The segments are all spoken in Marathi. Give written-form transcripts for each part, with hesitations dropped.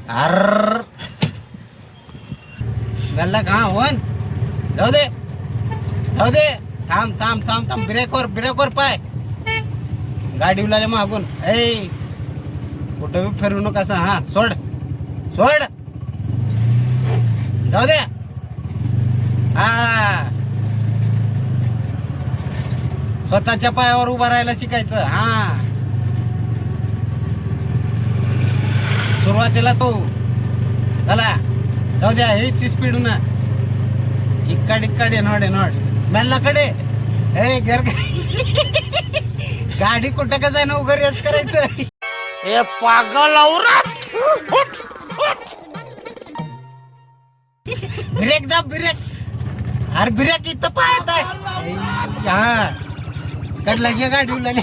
अर गल्ला का वन जाऊ दे थांब थांब थांब थांब ब्रेकवर पाय गाडी उलाले मागून ए कुठं बी फिरू नका असं. हा सोड जाऊ दे. हा स्वतःच्या पायावर उभा राहायला शिकायचं. हा सुरुवातीला तो चला जाऊ द्या हेच स्पीड ना इक्काड नोड मेल्लाकडे ए घर गाडी कुठं का जाय ना उघर रेस करायचं. ए पागल औरत ब्रेक दाब ब्रेक इथं पाहत आहे. हा कडला घे गाडी उलाली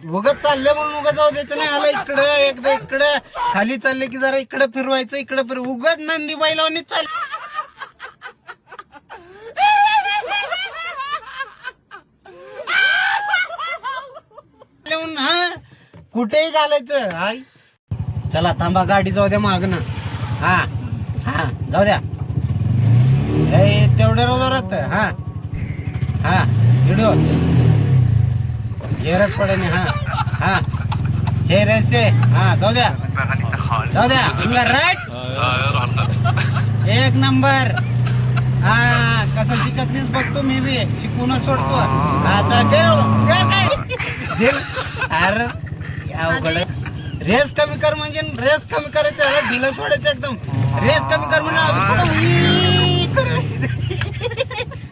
उगत चालले म्हणून उगत जाऊ द्यायचं नाही. आला इकडं एकदा इकडं खाली चालले की जरा इकडं फिरवायचं इकडं उगत नंदी बैलावणी चाल हा कुठेही घालायचं. हाय चला थांबा गाडी जाऊ द्या मागणं. हा जाऊ द्या तेवढे रोजवरच. हा व्हिडिओ गेरच पडे हा हे रेसे. हा जाऊ द्या राईट एक नंबर. हा कसं शिकत नाहीस बघतो मी बी शिकूनच सोडतो. आता अरे अवघड रेस कमी कर म्हणजे रेस कमी करायचं ढिलं सोडायचं एकदम. रेस कमी कर म्हणजे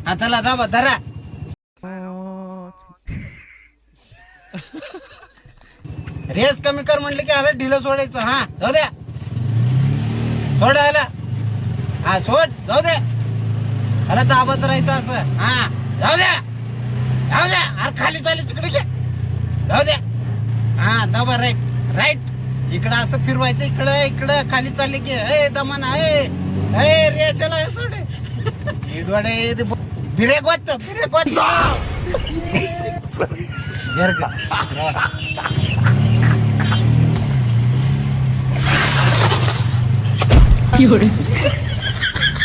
हा चला दाबा धरा. रेस कमी कर म्हटलं की आला ढिलं सोडायचं. हा जाऊ द्या सोडायला. हा सोड जाऊ दे अरे दाबत राहायचं असं. हा जाऊ द्या अरे खाली चालेल तिकडे घे जाऊ द्या. हा दाबा राईट इकडं असं फिरवायचं इकडं खाली चालले की ए दमाना ए रे चला सोडे इडवाडे ब्रेक वाचत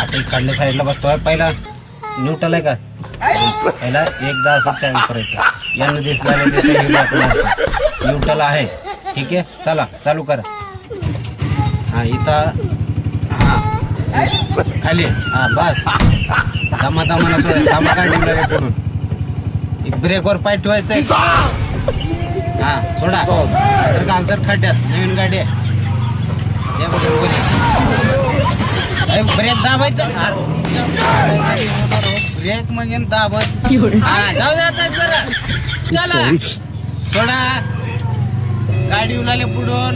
आता इकडल्या साईडला बसतोय. पहिला न्यूट्रल आहे का पहिला एकदा असं चालू करायचं. यानं दिसला न्यूट्रल आहे. ठीक आहे चला चालू करा. हा इथं हा खाली हा बस दमा गाडी पडून ब्रेकवर पाय ठेवायचंय. हा सोडा तर खड्ड्यात नवीन गाडी आहे. ब्रेक दाबायचं ब्रेक म्हणजे दाबत. हा जाऊ द्या जरा चला थोडा गाडी उलाले पुढून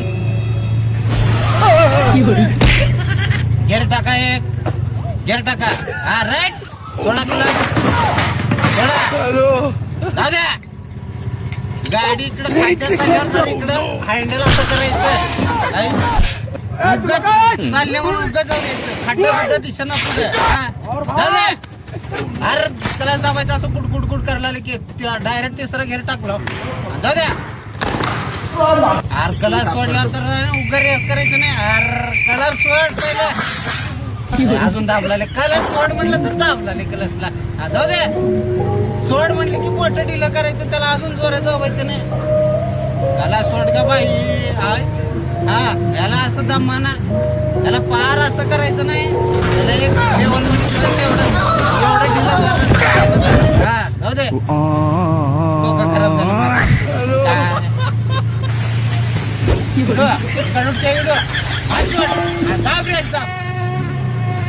गेअर टाका हा राईट थोडा जाऊ द्या. गाडी इकडं इकडं हँडल असं करायचं चालले म्हणून उगा जाऊ द्यायचं. खड्डा दिशेनं पुढे अरे त्याला दाबायचं असं कुडकुड करायला की डायरेक्ट तिसरं घेर टाकलं. जाऊ द्या अरे कलर सोडल्यावर तर उगा रेस करायचं नाही. अरे कलर सोड पहिलं अजून दाबलाले कलर सोड म्हणलं तर दाबलाले कलर्सला. जाऊ दे सोड म्हणलं की पोट ढिलं करायचं त्याला अजून जोरात दाबायचं नाही. त्याला सोड का बाई हा त्याला असं दमाना त्याला पार असं करायचं नाही. त्याला एक लेवल मध्ये एवढं ढिलं हा जाऊ दे डोकं खराब झालं.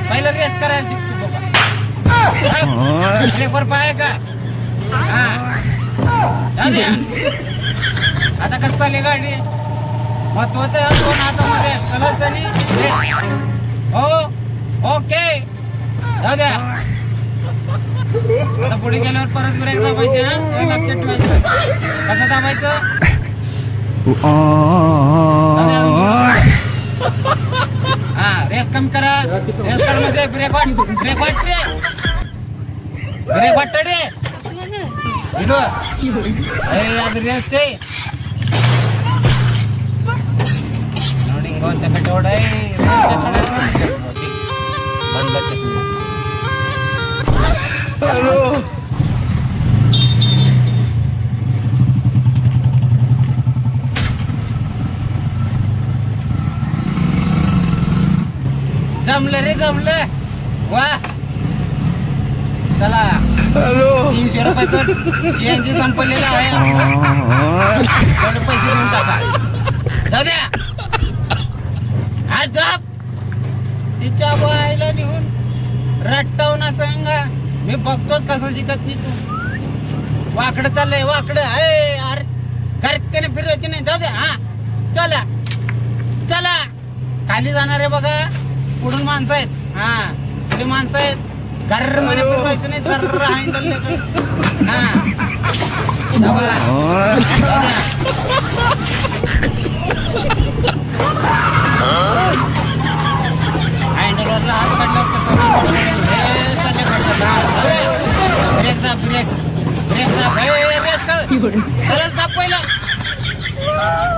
पहिला रेस करायला शिकतो बाबा. ब्रेकवर पाय का आता कसं चालली गाडी महत्वाचं आहे. दोन हातामध्ये कलस आणि हो ओके जाऊ द्या. आता पुढे गेल्यावर परत ब्रेक दाबायचे. हा लक्षात ठेवायचं कसं दाबायचं. हा रेस कमी करा. रेस करण्याचे ब्रेक वाट रे रेस कोणत्या कटवडा आहे बंद जमलं रे जमलं वा चला 300 रुपयाचं सीएनजी संपलेलं आहे थोडे पैसे देऊन टाका जाऊ द्या आज जाप तिच्या बायला नेऊन रट्टावून सांगा मी बघतोच कसं शिकत नाही तू वाकडं चाललंय वाकडं अरे घरच्याने फिरवायचे नाही जाऊ द्या हा चला चला खाली जाणार आहे बघा पुढून माणसं आहेत हा पुढे माणसं आहेत घर मध्ये फिरवायचं नाही जर हा हँडलवरला हात काढल्यावर कसं ब्रेक दाब ब्रेक ब्रेक दाब कलच दाब पहिला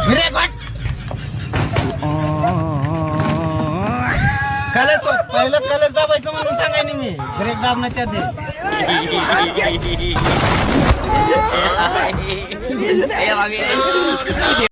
ब्रेक वाट कलच पहिलं कलच दाबायचं म्हणून सांगायनी मी ब्रेक दाबण्याच्या आधी